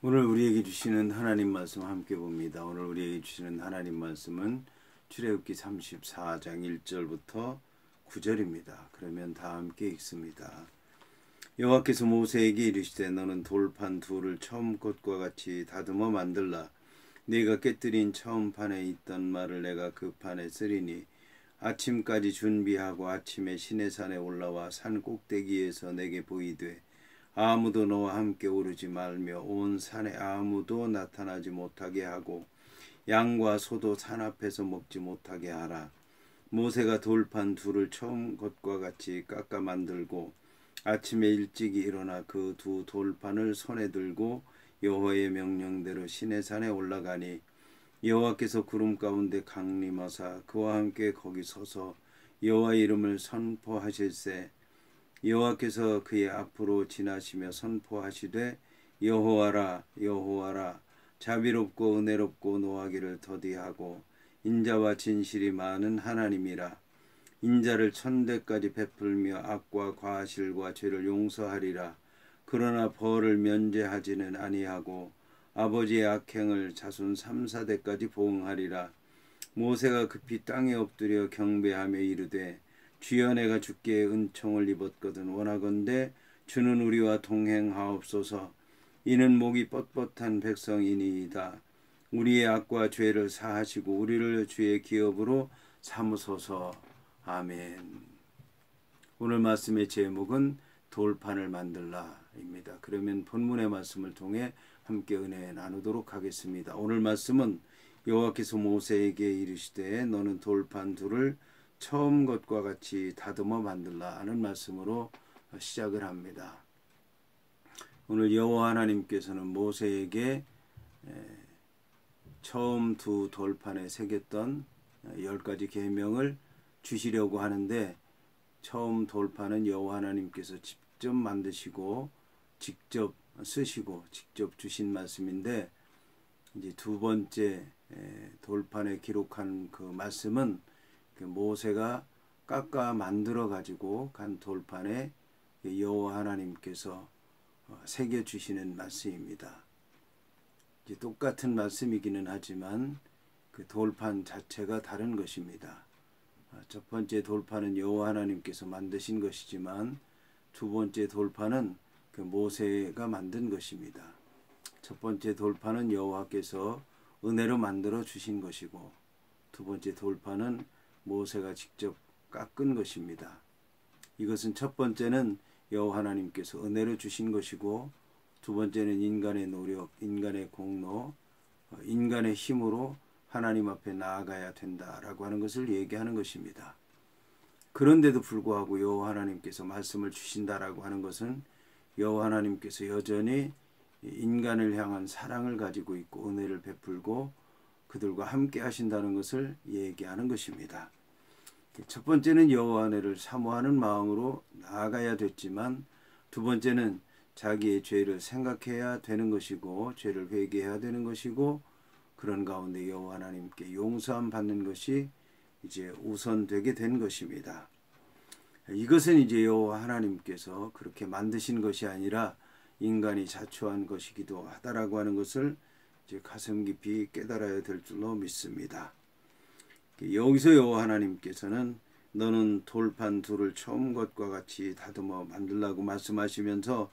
오늘 우리에게 주시는 하나님 말씀 함께 봅니다. 오늘 우리에게 주시는 하나님 말씀은 출애굽기 34장 1절부터 9절입니다. 그러면 다 함께 읽습니다. 여호와께서 모세에게 이르시되 너는 돌판 둘을 처음 것과 같이 다듬어 만들라. 네가 깨뜨린 처음 판에 있던 말을 내가 그 판에 쓰리니 아침까지 준비하고 아침에 시내산에 올라와 산 꼭대기에서 내게 보이되 아무도 너와 함께 오르지 말며 온 산에 아무도 나타나지 못하게 하고 양과 소도 산 앞에서 먹지 못하게 하라. 모세가 돌판 둘을 처음 것과 같이 깎아 만들고 아침에 일찍이 일어나 그 두 돌판을 손에 들고 여호와의 명령대로 시내산에 올라가니 여호와께서 구름 가운데 강림하사 그와 함께 거기 서서 여호와의 이름을 선포하실세 여호와께서 그의 앞으로 지나시며 선포하시되 여호와라 여호와라 자비롭고 은혜롭고 노하기를 더디하고 인자와 진실이 많은 하나님이라. 인자를 천대까지 베풀며 악과 과실과 죄를 용서하리라. 그러나 벌을 면제하지는 아니하고 아버지의 악행을 자손 3, 4대까지 보응하리라. 모세가 급히 땅에 엎드려 경배하며 이르되 주여 내가 주께 은총을 입었거든 원하건대 주는 우리와 동행하옵소서. 이는 목이 뻣뻣한 백성이니이다. 우리의 악과 죄를 사하시고 우리를 주의 기업으로 삼으소서. 아멘. 오늘 말씀의 제목은 돌판을 만들라입니다. 그러면 본문의 말씀을 통해 함께 은혜 나누도록 하겠습니다. 오늘 말씀은 여호와께서 모세에게 이르시되 너는 돌판 둘을 처음 것과 같이 다듬어 만들라 하는 말씀으로 시작을 합니다. 오늘 여호와 하나님께서는 모세에게 처음 두 돌판에 새겼던 10가지 계명을 주시려고 하는데 처음 돌판은 여호와 하나님께서 직접 만드시고 직접 쓰시고 직접 주신 말씀인데 이제 두 번째 돌판에 기록한 그 말씀은 모세가 깎아 만들어 가지고 간 돌판에 여호와 하나님께서 새겨 주시는 말씀입니다. 이제 똑같은 말씀이기는 하지만 그 돌판 자체가 다른 것입니다. 첫 번째 돌판은 여호와 하나님께서 만드신 것이지만 두 번째 돌판은 그 모세가 만든 것입니다. 첫 번째 돌판은 여호와께서 은혜로 만들어 주신 것이고 두 번째 돌판은 모세가 직접 깎은 것입니다. 이것은 첫 번째는 여호와 하나님께서 은혜로 주신 것이고 두 번째는 인간의 노력, 인간의 공로, 인간의 힘으로 하나님 앞에 나아가야 된다라고 하는 것을 얘기하는 것입니다. 그런데도 불구하고 여호와 하나님께서 말씀을 주신다라고 하는 것은 여호와 하나님께서 여전히 인간을 향한 사랑을 가지고 있고 은혜를 베풀고 그들과 함께 하신다는 것을 얘기하는 것입니다. 첫 번째는 여호와 은혜를 사모하는 마음으로 나아가야 됐지만 두 번째는 자기의 죄를 생각해야 되는 것이고 죄를 회개해야 되는 것이고 그런 가운데 여호와 하나님께 용서함 받는 것이 이제 우선되게 된 것입니다. 이것은 이제 여호와 하나님께서 그렇게 만드신 것이 아니라 인간이 자초한 것이기도 하다라고 하는 것을 이제 가슴 깊이 깨달아야 될 줄로 믿습니다. 여기서 여호와 하나님께서는 너는 돌판 둘을 처음 것과 같이 다듬어 만들라고 말씀하시면서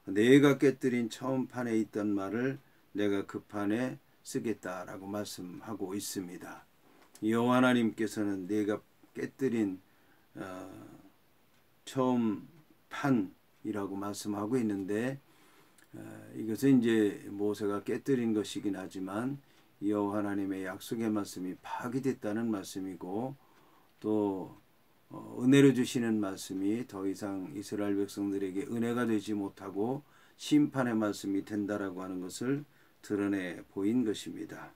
내가 깨뜨린 처음 판에 있던 말을 내가 그 판에 쓰겠다라고 말씀하고 있습니다. 여호와 하나님께서는 내가 깨뜨린 처음 판이라고 말씀하고 있는데 이것은 이제 모세가 깨뜨린 것이긴 하지만 여호와 하나님의 약속의 말씀이 파기됐다는 말씀이고 또 은혜로 주시는 말씀이 더 이상 이스라엘 백성들에게 은혜가 되지 못하고 심판의 말씀이 된다라고 하는 것을 드러내 보인 것입니다.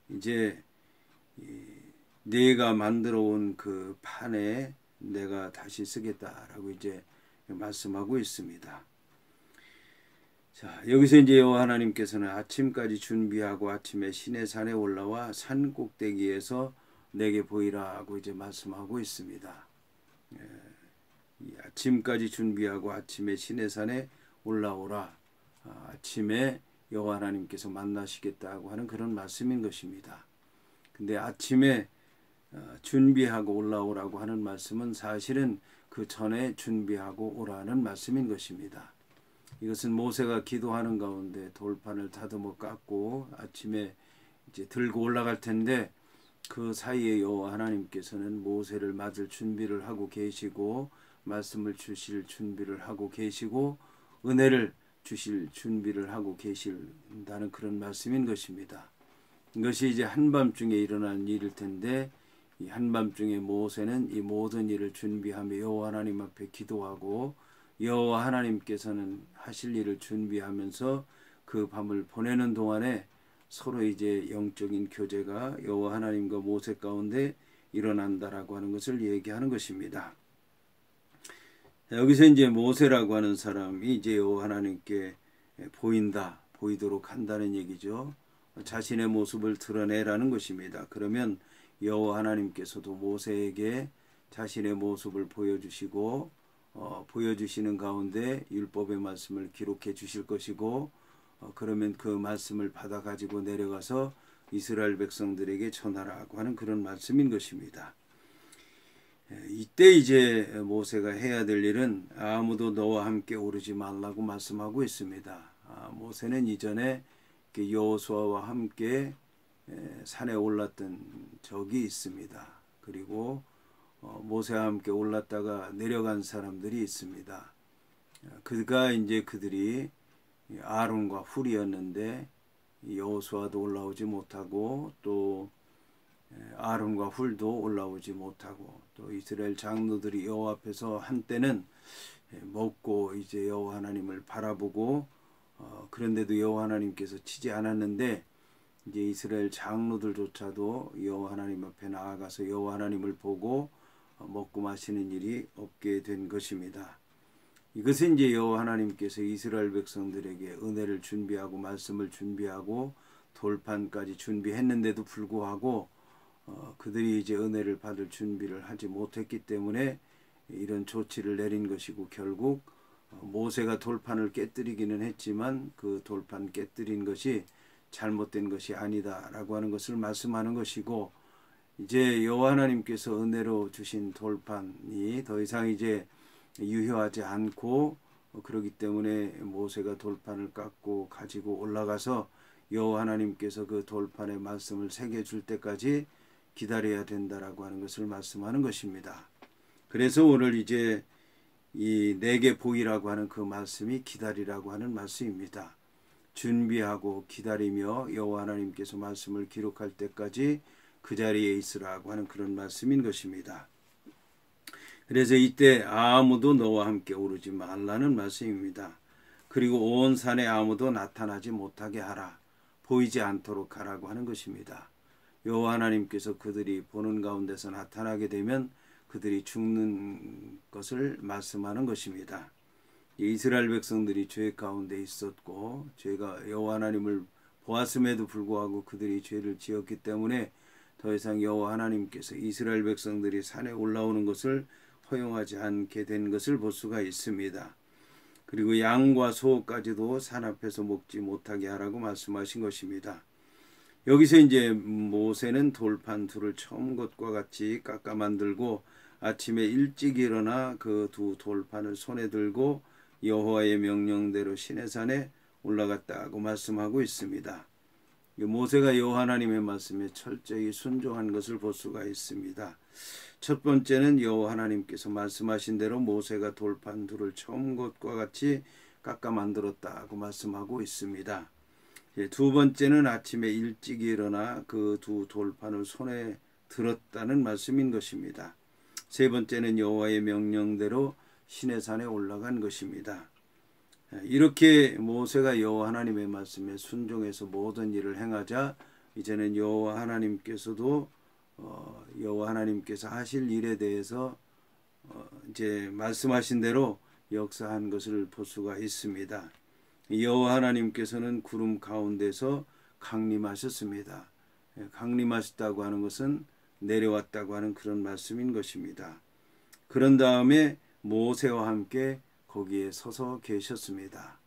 이제 내가 만들어 온 그 판에 내가 다시 쓰겠다라고 이제 말씀하고 있습니다. 자, 여기서 이제 여호와 하나님께서는 아침까지 준비하고 아침에 시내산에 올라와 산 꼭대기에서 내게 보이라고 이제 말씀하고 있습니다. 아침까지 준비하고 아침에 시내산에 올라오라. 아침에 여호와 하나님께서 만나시겠다고 하는 그런 말씀인 것입니다. 근데 아침에 준비하고 올라오라고 하는 말씀은 사실은 그 전에 준비하고 오라는 말씀인 것입니다. 이것은 모세가 기도하는 가운데 돌판을 다듬어 깎고 아침에 이제 들고 올라갈 텐데 그 사이에 여호와 하나님께서는 모세를 맞을 준비를 하고 계시고 말씀을 주실 준비를 하고 계시고 은혜를 주실 준비를 하고 계신다는 그런 말씀인 것입니다. 이것이 이제 한밤중에 일어난 일일 텐데 이 한밤중에 모세는 이 모든 일을 준비하며 여호와 하나님 앞에 기도하고 여호와 하나님께서는 하실 일을 준비하면서 그 밤을 보내는 동안에 서로 이제 영적인 교제가 여호와 하나님과 모세 가운데 일어난다라고 하는 것을 얘기하는 것입니다. 여기서 이제 모세라고 하는 사람이 이제 여호와 하나님께 보이도록 한다는 얘기죠. 자신의 모습을 드러내라는 것입니다. 그러면 여호와 하나님께서도 모세에게 자신의 모습을 보여주시고 보여주시는 가운데 율법의 말씀을 기록해 주실 것이고 그러면 그 말씀을 받아 가지고 내려가서 이스라엘 백성들에게 전하라고 하는 그런 말씀인 것입니다. 이때 이제 모세가 해야 될 일은 아무도 너와 함께 오르지 말라고 말씀하고 있습니다. 모세는 이전에 여호수아와 함께 산에 올랐던 적이 있습니다. 그리고 모세와 함께 올랐다가 내려간 사람들이 있습니다. 그들이 아론과 훌이었는데 여호수아도 올라오지 못하고 또 아론과 훌도 올라오지 못하고 또 이스라엘 장로들이 여호와 앞에서 한때는 먹고 이제 여호와 하나님을 바라보고 그런데도 여호와 하나님께서 치지 않았는데 이제 이스라엘 장로들조차도 여호와 하나님 앞에 나아가서 여호와 하나님을 보고 먹고 마시는 일이 없게 된 것입니다. 이것은 이제 여호와 하나님께서 이스라엘 백성들에게 은혜를 준비하고 말씀을 준비하고 돌판까지 준비했는데도 불구하고 그들이 이제 은혜를 받을 준비를 하지 못했기 때문에 이런 조치를 내린 것이고 결국 모세가 돌판을 깨뜨리기는 했지만 그 돌판 깨뜨린 것이 잘못된 것이 아니다라고 하는 것을 말씀하는 것이고 이제 여호와 하나님께서 은혜로 주신 돌판이 더 이상 이제 유효하지 않고 그렇기 때문에 모세가 돌판을 깎고 가지고 올라가서 여호와 하나님께서 그 돌판에 말씀을 새겨줄 때까지 기다려야 된다라고 하는 것을 말씀하는 것입니다. 그래서 오늘 이제 이 내게 보이라고 하는 그 말씀이 기다리라고 하는 말씀입니다. 준비하고 기다리며 여호와 하나님께서 말씀을 기록할 때까지 그 자리에 있으라고 하는 그런 말씀인 것입니다. 그래서 이때 아무도 너와 함께 오르지 말라는 말씀입니다. 그리고 온 산에 아무도 나타나지 못하게 하라. 보이지 않도록 하라고 하는 것입니다. 여호와 하나님께서 그들이 보는 가운데서 나타나게 되면 그들이 죽는 것을 말씀하는 것입니다. 이스라엘 백성들이 죄 가운데 있었고 죄가 여호와 하나님을 보았음에도 불구하고 그들이 죄를 지었기 때문에 더 이상 여호와 하나님께서 이스라엘 백성들이 산에 올라오는 것을 허용하지 않게 된 것을 볼 수가 있습니다. 그리고 양과 소까지도 산 앞에서 먹지 못하게 하라고 말씀하신 것입니다. 여기서 이제 모세는 돌판 둘을 처음 것과 같이 깎아 만들고 아침에 일찍 일어나 그 두 돌판을 손에 들고 여호와의 명령대로 시내산에 올라갔다고 말씀하고 있습니다. 모세가 여호와 하나님의 말씀에 철저히 순종한 것을 볼 수가 있습니다. 첫 번째는 여호와 하나님께서 말씀하신 대로 모세가 돌판 둘을 처음 것과 같이 깎아 만들었다고 말씀하고 있습니다. 두 번째는 아침에 일찍 일어나 그 두 돌판을 손에 들었다는 말씀인 것입니다. 세 번째는 여호와의 명령대로 시내산에 올라간 것입니다. 이렇게 모세가 여호와 하나님의 말씀에 순종해서 모든 일을 행하자 이제는 여호와 하나님께서도 여호와 하나님께서 하실 일에 대해서 이제 말씀하신 대로 역사한 것을 볼 수가 있습니다. 여호와 하나님께서는 구름 가운데서 강림하셨습니다. 강림하셨다고 하는 것은 내려왔다고 하는 그런 말씀인 것입니다. 그런 다음에 모세와 함께 거기에 서서 계셨습니다.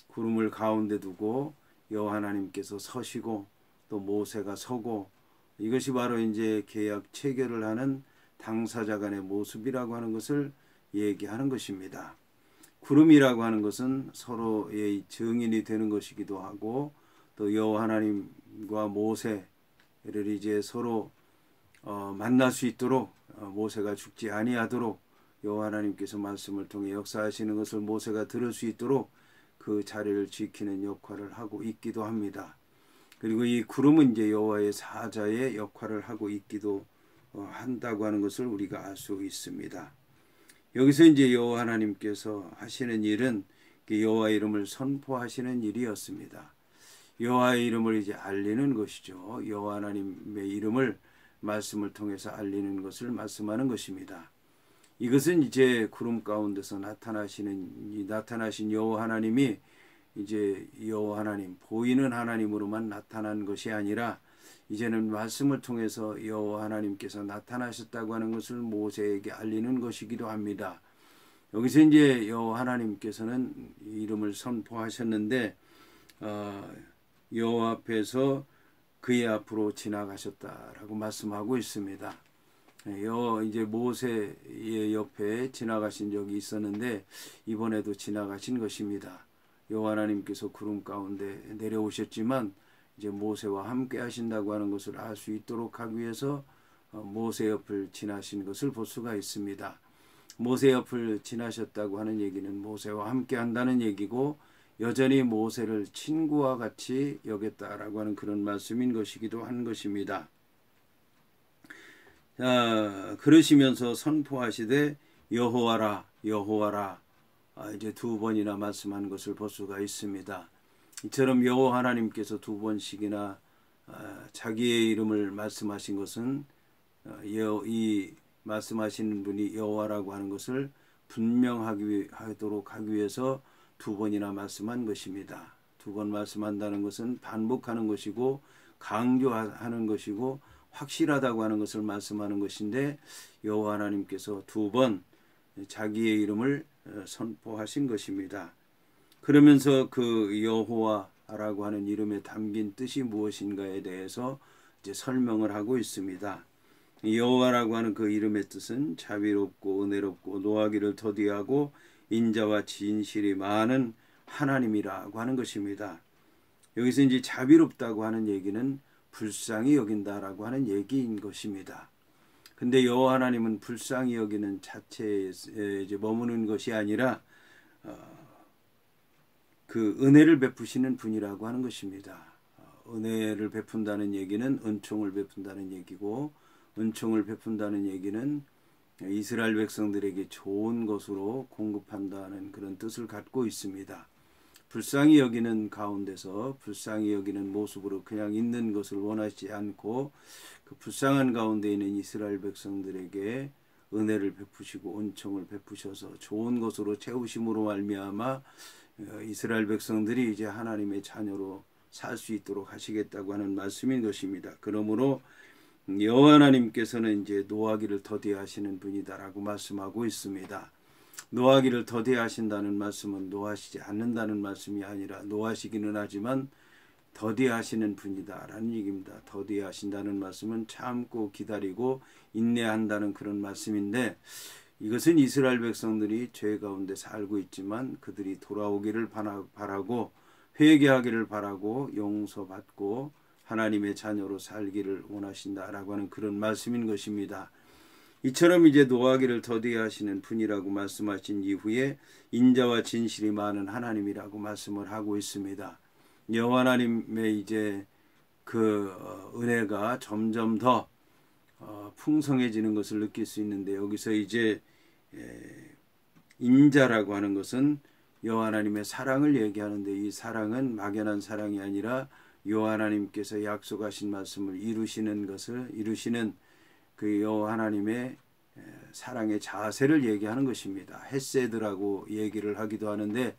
구름을 가운데 두고 여호와 하나님께서 서시고 또 모세가 서고, 이것이 바로 이제 계약 체결을 하는 당사자 간의 모습이라고 하는 것을 얘기하는 것입니다. 구름이라고 하는 것은 서로의 증인이 되는 것이기도 하고, 또 여호와 하나님과 모세를 이제 서로 만날 수 있도록, 모세가 죽지 아니하도록 여호와 하나님께서 말씀을 통해 역사하시는 것을 모세가 들을 수 있도록 그 자리를 지키는 역할을 하고 있기도 합니다. 그리고 이 구름은 이제 여호와의 사자의 역할을 하고 있기도 한다고 하는 것을 우리가 알 수 있습니다. 여기서 이제 여호와 하나님께서 하시는 일은 여호와 이름을 선포하시는 일이었습니다. 여호와의 이름을 이제 알리는 것이죠. 여호와 하나님의 이름을 말씀을 통해서 알리는 것을 말씀하는 것입니다. 이것은 이제 구름 가운데서 나타나신 여호와 하나님이 이제 여호와 하나님, 보이는 하나님으로만 나타난 것이 아니라 이제는 말씀을 통해서 여호와 하나님께서 나타나셨다고 하는 것을 모세에게 알리는 것이기도 합니다. 여기서 이제 여호와 하나님께서는 이름을 선포하셨는데 여호와 앞에서 그의 앞으로 지나가셨다라고 말씀하고 있습니다. 이제 모세의 옆에 지나가신 적이 있었는데 이번에도 지나가신 것입니다. 여호와 하나님께서 구름 가운데 내려오셨지만 이제 모세와 함께 하신다고 하는 것을 알 수 있도록 하기 위해서 모세 옆을 지나신 것을 볼 수가 있습니다. 모세 옆을 지나셨다고 하는 얘기는 모세와 함께 한다는 얘기고, 여전히 모세를 친구와 같이 여겼다라고 하는 그런 말씀인 것이기도 한 것입니다. 그러시면서 선포하시되 여호와라 여호와라 이제 두 번이나 말씀한 것을 볼 수가 있습니다. 이처럼 여호와 하나님께서 두 번씩이나 자기의 이름을 말씀하신 것은 이 말씀하시는 분이 여호와라고 하는 것을 분명하도록 하기 위해서 두 번이나 말씀한 것입니다. 두 번 말씀한다는 것은 반복하는 것이고 강조하는 것이고 확실하다고 하는 것을 말씀하는 것인데, 여호와 하나님께서 두 번 자기의 이름을 선포하신 것입니다. 그러면서 그 여호와라고 하는 이름에 담긴 뜻이 무엇인가에 대해서 이제 설명을 하고 있습니다. 여호와라고 하는 그 이름의 뜻은 자비롭고 은혜롭고 노하기를 더디하고 인자와 진실이 많은 하나님이라고 하는 것입니다. 여기서 이제 자비롭다고 하는 얘기는 불쌍히 여긴다라고 하는 얘기인 것입니다. 근데 여호와 하나님은 불쌍히 여기는 자체에 이제 머무는 것이 아니라 그 은혜를 베푸시는 분이라고 하는 것입니다. 은혜를 베푼다는 얘기는 은총을 베푼다는 얘기고, 은총을 베푼다는 얘기는 이스라엘 백성들에게 좋은 것으로 공급한다는 그런 뜻을 갖고 있습니다. 불쌍히 여기는 가운데서 불쌍히 여기는 모습으로 그냥 있는 것을 원하지 않고, 그 불쌍한 가운데 있는 이스라엘 백성들에게 은혜를 베푸시고 은총을 베푸셔서 좋은 것으로 채우심으로 말미암아 이스라엘 백성들이 이제 하나님의 자녀로 살 수 있도록 하시겠다고 하는 말씀인 것입니다. 그러므로 여호와 하나님께서는 이제 노하기를 더디하시는 분이다라고 말씀하고 있습니다. 노하기를 더디하신다는 말씀은 노하시지 않는다는 말씀이 아니라 노하시기는 하지만 더디하시는 분이다라는 얘기입니다. 더디하신다는 말씀은 참고 기다리고 인내한다는 그런 말씀인데, 이것은 이스라엘 백성들이 죄 가운데 살고 있지만 그들이 돌아오기를 바라고 회개하기를 바라고 용서받고 하나님의 자녀로 살기를 원하신다라고 하는 그런 말씀인 것입니다. 이처럼 이제 노하기를 더디하시는 분이라고 말씀하신 이후에 인자와 진실이 많은 하나님이라고 말씀을 하고 있습니다. 여호와 하나님의 이제 그 은혜가 점점 더 풍성해지는 것을 느낄 수 있는데, 여기서 이제 인자라고 하는 것은 여호와 하나님의 사랑을 얘기하는데, 이 사랑은 막연한 사랑이 아니라 여호와 하나님께서 약속하신 말씀을 이루시는 그 여호와 하나님의 사랑의 자세를 얘기하는 것입니다. 헤세드라고 얘기를 하기도 하는데,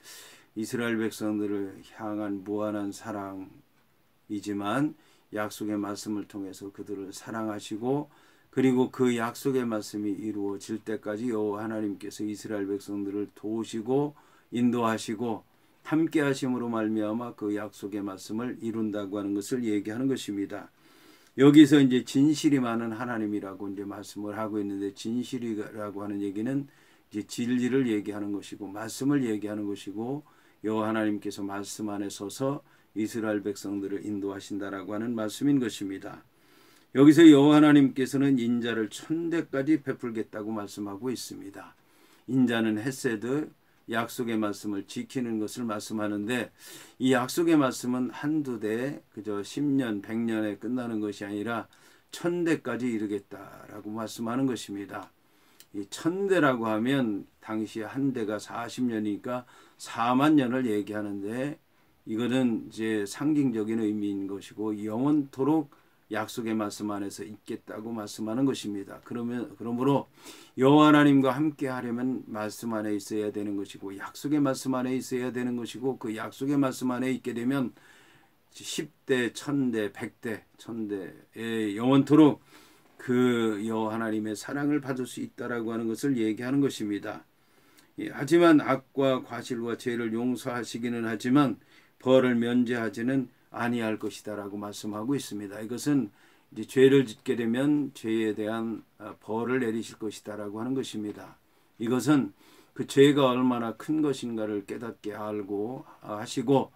이스라엘 백성들을 향한 무한한 사랑이지만 약속의 말씀을 통해서 그들을 사랑하시고, 그리고 그 약속의 말씀이 이루어질 때까지 여호와 하나님께서 이스라엘 백성들을 도우시고 인도하시고 함께 하심으로 말미암아 그 약속의 말씀을 이룬다고 하는 것을 얘기하는 것입니다. 여기서 이제 진실이 많은 하나님이라고 이제 말씀을 하고 있는데, 진실이라고 하는 얘기는 이제 진리를 얘기하는 것이고 말씀을 얘기하는 것이고, 여호와 하나님께서 말씀 안에 서서 이스라엘 백성들을 인도하신다라고 하는 말씀인 것입니다. 여기서 여호와 하나님께서는 인자를 천대까지 베풀겠다고 말씀하고 있습니다. 인자는 헤세드, 약속의 말씀을 지키는 것을 말씀하는데, 이 약속의 말씀은 한두 대 그저 10년 100년에 끝나는 것이 아니라 1000대까지 이르겠다라고 말씀하는 것입니다. 이 1000대라고 하면 당시 한 대가 40년이니까 4만 년을 얘기하는데, 이거는 이제 상징적인 의미인 것이고 영원토록 약속의 말씀 안에서 있겠다고 말씀하는 것입니다. 그러므로 여호와 하나님과 함께 하려면 말씀 안에 있어야 되는 것이고 약속의 말씀 안에 있어야 되는 것이고, 그 약속의 말씀 안에 있게 되면 10대, 1000대, 100대, 1000대에 영원토록 그 여호와 하나님의 사랑을 받을 수 있다라고 하는 것을 얘기하는 것입니다. 하지만 악과 과실과 죄를 용서하시기는 하지만 벌을 면제하지는 아니할 것이다라고 말씀하고 있습니다. 이것은 이제 죄를 짓게 되면 죄에 대한 벌을 내리실 것이다라고 하는 것입니다. 이것은 그 죄가 얼마나 큰 것인가를 깨닫게 알고 하시고,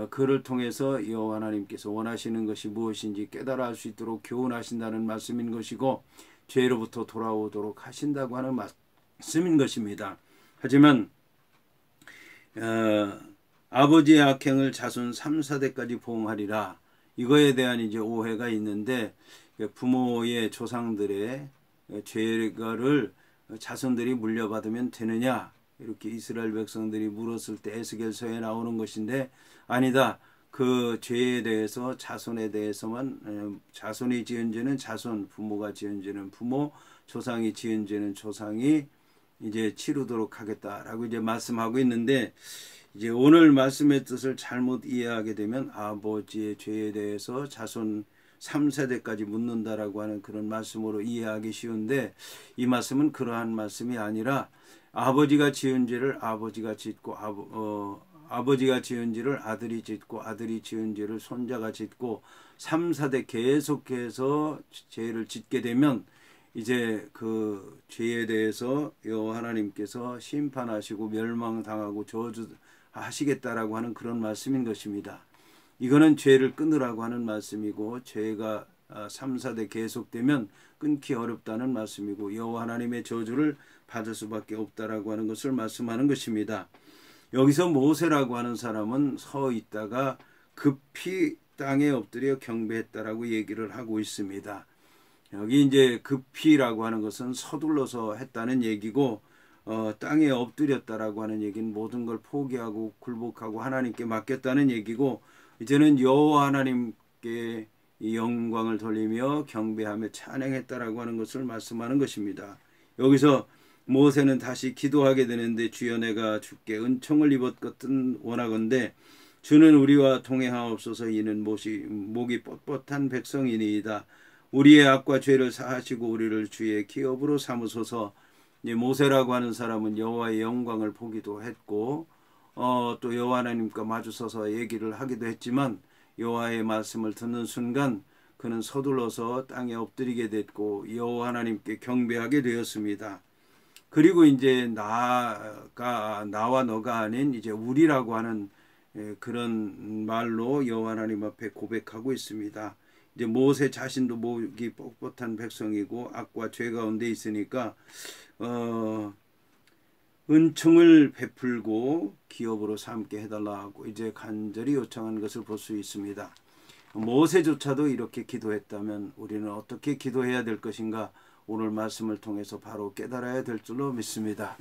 그를 통해서 여호와 하나님께서 원하시는 것이 무엇인지 깨달아 알 수 있도록 교훈하신다는 말씀인 것이고, 죄로부터 돌아오도록 하신다고 하는 말씀인 것입니다. 하지만 아버지의 악행을 자손 3, 4대까지 보응하리라, 이거에 대한 이제 오해가 있는데, 부모의 조상들의 죄를 자손들이 물려받으면 되느냐, 이렇게 이스라엘 백성들이 물었을 때 에스겔서에 나오는 것인데, 아니다. 그 죄에 대해서 자손에 대해서만, 자손이 지은 죄는 자손, 부모가 지은 죄는 부모, 조상이 지은 죄는 조상이 이제 치르도록 하겠다라고 이제 말씀하고 있는데, 이제 오늘 말씀의 뜻을 잘못 이해하게 되면 아버지의 죄에 대해서 자손 3세대까지 묻는다라고 하는 그런 말씀으로 이해하기 쉬운데, 이 말씀은 그러한 말씀이 아니라 아버지가 지은 죄를 아버지가 짓고 아버지가 지은 죄를 아들이 짓고 아들이 지은 죄를 손자가 짓고 3, 4대 계속해서 죄를 짓게 되면 이제 그 죄에 대해서 여호와 하나님께서 심판하시고 멸망당하고 저주하시겠다라고 하는 그런 말씀인 것입니다. 이거는 죄를 끊으라고 하는 말씀이고, 죄가 3, 4대 계속되면 끊기 어렵다는 말씀이고 여호와 하나님의 저주를 받을 수밖에 없다라고 하는 것을 말씀하는 것입니다. 여기서 모세라고 하는 사람은 서 있다가 급히 땅에 엎드려 경배했다라고 얘기를 하고 있습니다. 여기 이제 급히라고 하는 것은 서둘러서 했다는 얘기고, 땅에 엎드렸다라고 하는 얘기는 모든 걸 포기하고 굴복하고 하나님께 맡겼다는 얘기고, 이제는 여호와 하나님께 이 영광을 돌리며 경배하며 찬양했다라고 하는 것을 말씀하는 것입니다. 여기서 모세는 다시 기도하게 되는데, 주여 내가 주께 은총을 입었거든 원하건대 주는 우리와 동행하옵소서. 이는 목이 뻣뻣한 백성이니이다. 우리의 악과 죄를 사하시고 우리를 주의 기업으로 삼으소서. 이제 모세라고 하는 사람은 여호와의 영광을 보기도 했고 또 여호와 하나님과 마주서서 얘기를 하기도 했지만, 여호와의 말씀을 듣는 순간 그는 서둘러서 땅에 엎드리게 됐고 여호와 하나님께 경배하게 되었습니다. 그리고 이제 나와 너가 아닌 이제 우리라고 하는 그런 말로 여호와 하나님 앞에 고백하고 있습니다. 이제 모세 자신도 목이 뻣뻣한 백성이고 악과 죄 가운데 있으니까 은총을 베풀고 기업으로 삼게 해달라고 이제 간절히 요청한 것을 볼 수 있습니다. 모세조차도 이렇게 기도했다면 우리는 어떻게 기도해야 될 것인가, 오늘 말씀을 통해서 바로 깨달아야 될 줄로 믿습니다.